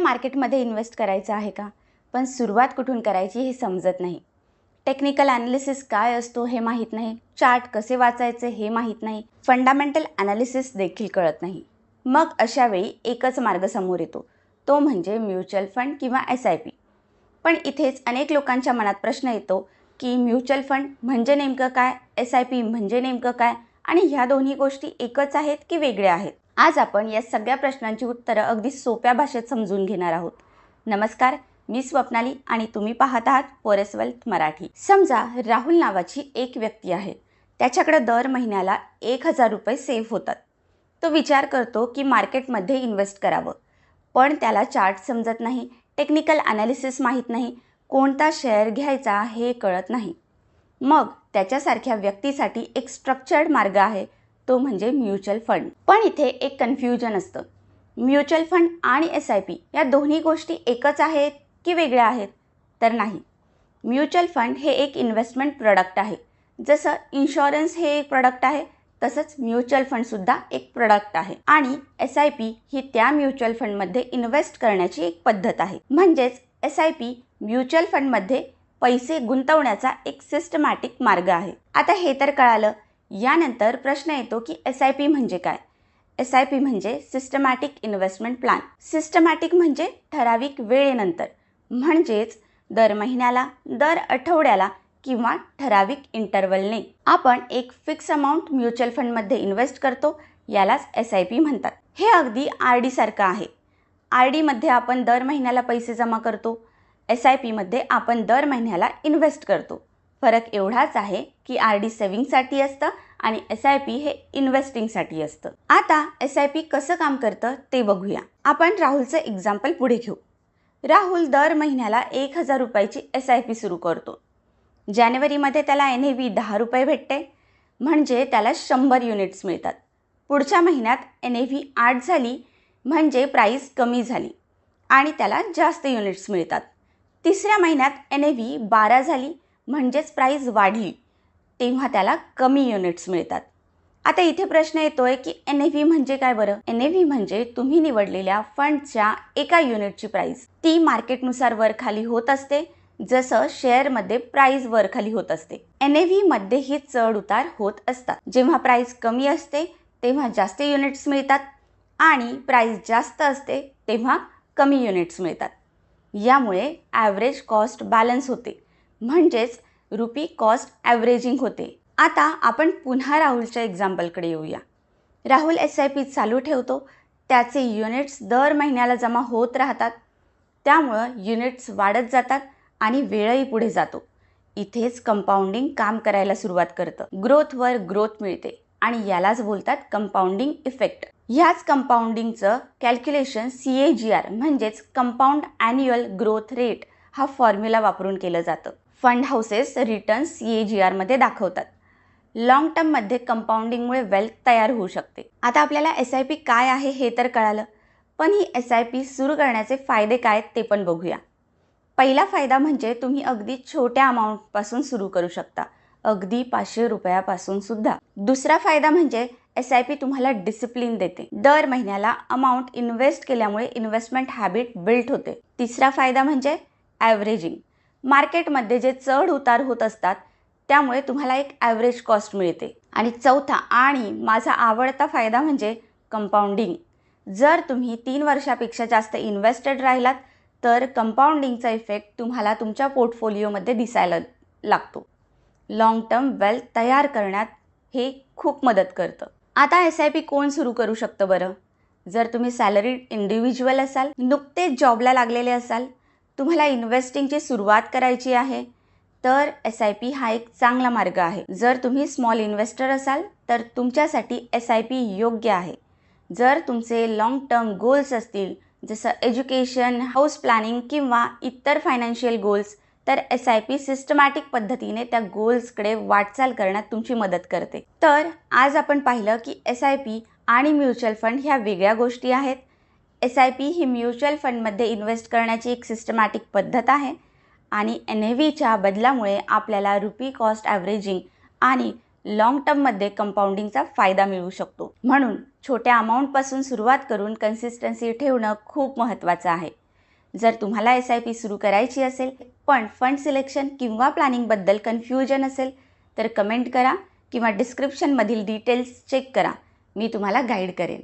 मार्केटमध्ये इन्व्हेस्ट करायचं आहे का? पण सुरुवात कुठून करायची हे समजत नाही. टेक्निकल ॲनालिसिस काय असतो हे माहीत नाही. चार्ट कसे वाचायचे हे माहीत नाही. फंडामेंटल ॲनालिसिस देखील कळत नाही. मग अशा वेळी एकच मार्ग समोर येतो, तो म्हणजे म्युच्युअल फंड किंवा SIP. पण इथेच अनेक लोकांच्या मनात प्रश्न येतो की म्युच्युअल फंड म्हणजे नेमकं काय, SIP म्हणजे नेमकं काय आणि ह्या दोन्ही गोष्टी एकच आहेत की वेगळ्या आहेत? आज आपण या सगळ्या प्रश्नांची उत्तरं अगदी सोप्या भाषेत समजून घेणार आहोत. नमस्कार, मी स्वप्नाली आणि तुम्ही पाहत आहात फोरेस्ट वेल्थ मराठी. समजा राहुल नावाची एक व्यक्ती आहे. त्याच्याकडे दर महिन्याला 1000 रुपये सेव्ह होतात. तो विचार करतो की मार्केटमध्ये इन्व्हेस्ट करावं, पण त्याला चार्ट समजत नाही, टेक्निकल ॲनालिसिस माहीत नाही, कोणता शेअर घ्यायचा हे कळत नाही. मग त्याच्यासारख्या व्यक्तीसाठी एक स्ट्रक्चर्ड मार्ग आहे, तो म्हणजे म्युच्युअल फंड. पण इथे एक कन्फ्युजन असतं. म्युच्युअल फंड आणि SIP या दोन्ही गोष्टी एकच आहेत की वेगळ्या आहेत? तर नाही. म्युच्युअल फंड हे एक इन्व्हेस्टमेंट प्रोडक्ट आहे. जसं इन्शुरन्स हे एक प्रोडक्ट आहे, तसंच म्युच्युअल फंडसुद्धा एक प्रोडक्ट आहे. आणि SIP ही त्या म्युच्युअल फंडमध्ये इन्व्हेस्ट करण्याची एक पद्धत आहे. म्हणजेच SIP म्युच्युअल फंडमध्ये पैसे गुंतवण्याचा एक सिस्टमॅटिक मार्ग आहे. आता हे तर कळालं. यानंतर प्रश्न येतो की SIP म्हणजे काय? SIP म्हणजे सिस्टमॅटिक इन्व्हेस्टमेंट प्लॅन. सिस्टमॅटिक म्हणजे ठराविक वेळेनंतर, म्हणजेच दर महिन्याला, दर आठवड्याला किंवा ठराविक इंटरवलने आपण एक फिक्स अमाऊंट म्युच्युअल फंडमध्ये इन्व्हेस्ट करतो, यालाच SIP म्हणतात. हे अगदी RD सारखं आहे. RD मध्ये आपण दर महिन्याला पैसे जमा करतो, SIP मध्ये आपण दर महिन्याला इन्व्हेस्ट करतो. फरक एवढाच आहे की RD सेव्हिंगसाठी असतं आणि SIP हे इन्व्हेस्टिंगसाठी असतं. आता SIP कसं काम करतं ते बघूया. आपण राहुलचं एक्झाम्पल पुढे घेऊ. राहुल दर महिन्याला 1000 रुपयाची SIP सुरू करतो. जानेवारीमध्ये त्याला NAV 10 रुपये भेटते, म्हणजे त्याला 100 युनिट्स मिळतात. पुढच्या महिन्यात NAV 8 झाली, म्हणजे प्राईस कमी झाली आणि त्याला जास्त युनिट्स मिळतात. तिसऱ्या महिन्यात NAV 12 झाली, म्हणजेच प्राईस वाढली, तेव्हा त्याला कमी युनिट्स मिळतात. आता इथे प्रश्न येतोय की NAV म्हणजे काय बरं? NAV म्हणजे तुम्ही निवडलेल्या फंडच्या एका युनिटची प्राईस. ती मार्केटनुसार वर खाली होत असते, जसं शेअरमध्ये प्राईस वर खाली होत असते. NAV मध्ये ही चढ उतार होत असतात. जेव्हा प्राईस कमी असते तेव्हा जास्त युनिट्स मिळतात आणि प्राईस जास्त असते तेव्हा कमी युनिट्स मिळतात. यामुळे ॲव्हरेज कॉस्ट बॅलन्स होते, म्हणजेच रुपी कॉस्ट ॲव्हरेजिंग होते. आता आपण पुन्हा राहुलच्या एक्झाम्पलकडे येऊया. राहुल SIP चालू ठेवतो, त्याचे युनिट्स दर महिन्याला जमा होत राहतात, त्यामुळं युनिट्स वाढत जातात आणि वेळही पुढे जातो. इथेच कंपाऊंडिंग काम करायला सुरुवात करतं. ग्रोथवर ग्रोथ मिळते आणि यालाच बोलतात कंपाऊंडिंग इफेक्ट. ह्याच कंपाऊंडिंगचं कॅल्क्युलेशन CAGR म्हणजेच कंपाऊंड ॲन्युअल ग्रोथ रेट हा फॉर्म्युला वापरून केलं जातं. फंड हाऊसेस रिटर्न CAGR मध्ये दाखवतात. लॉंग टर्ममध्ये कंपाऊंडिंगमुळे वेल्थ तयार होऊ शकते. आता आपल्याला SIP काय आहे हे तर कळालं, पण ही SIP सुरू करण्याचे फायदे काय ते पण बघूया. पहिला फायदा म्हणजे तुम्ही अगदी छोट्या अमाऊंटपासून सुरू करू शकता, अगदी 500 रुपयापासून सुद्धा. दुसरा फायदा म्हणजे SIP तुम्हाला डिसिप्लिन देते. दर महिन्याला अमाऊंट इन्व्हेस्ट केल्यामुळे इन्व्हेस्टमेंट हॅबिट बिल्ड होते. तिसरा फायदा म्हणजे ॲव्हरेजिंग. मार्केटमध्ये जे चढ उतार होत असतात त्यामुळे तुम्हाला एक ॲव्हरेज कॉस्ट मिळते. आणि चौथा आणि माझा आवडता फायदा म्हणजे कंपाऊंडिंग. जर तुम्ही 3 वर्षापेक्षा जास्त इन्व्हेस्टेड राहिलात तर कंपाऊंडिंगचा इफेक्ट तुम्हाला तुमच्या पोर्टफोलिओमध्ये दिसायला लागतो. लॉंग टर्म वेल्थ तयार करण्यात हे खूप मदत करतं. आता SIP कोण सुरू करू शकतं बरं? जर तुम्ही सॅलरीड इंडिव्हिज्युअल असाल, नुकतेच जॉबला लागलेले असाल, तुम्हाला इन्व्हेस्टिंगची सुरुवात करायची आहे, तर SIP हा एक चांगला मार्ग आहे. जर तुम्ही स्मॉल इन्व्हेस्टर असाल तर तुमच्यासाठी SIP योग्य आहे. जर तुमचे लॉंग टर्म गोल्स असतील, जसं एज्युकेशन, हाऊस प्लॅनिंग किंवा इतर फायनान्शियल गोल्स, तर SIP सिस्टमॅटिक पद्धतीने त्या गोल्सकडे वाटचाल करण्यात तुमची मदत करते. तर आज आपण पाहिलं की SIP आणि म्युच्युअल फंड ह्या वेगळ्या गोष्टी आहेत. SIP ही म्युच्युअल फंडमध्ये इन्व्हेस्ट करण्याची एक सिस्टमॅटिक पद्धत आहे आणि NAVच्या बदलामुळे आपल्याला रुपी कॉस्ट ॲव्हरेजिंग आणि लॉंग टर्ममध्ये कंपाऊंडिंगचा फायदा मिळू शकतो. म्हणून छोट्या अमाऊंटपासून सुरुवात करून कन्सिस्टन्सी ठेवणं खूप महत्त्वाचं आहे. जर तुम्हाला SIP सुरू करायची असेल पण फंड सिलेक्शन किंवा प्लॅनिंगबद्दल कन्फ्युजन असेल तर कमेंट करा किंवा डिस्क्रिप्शनमधील डिटेल्स चेक करा. मी तुम्हाला गाईड करेन.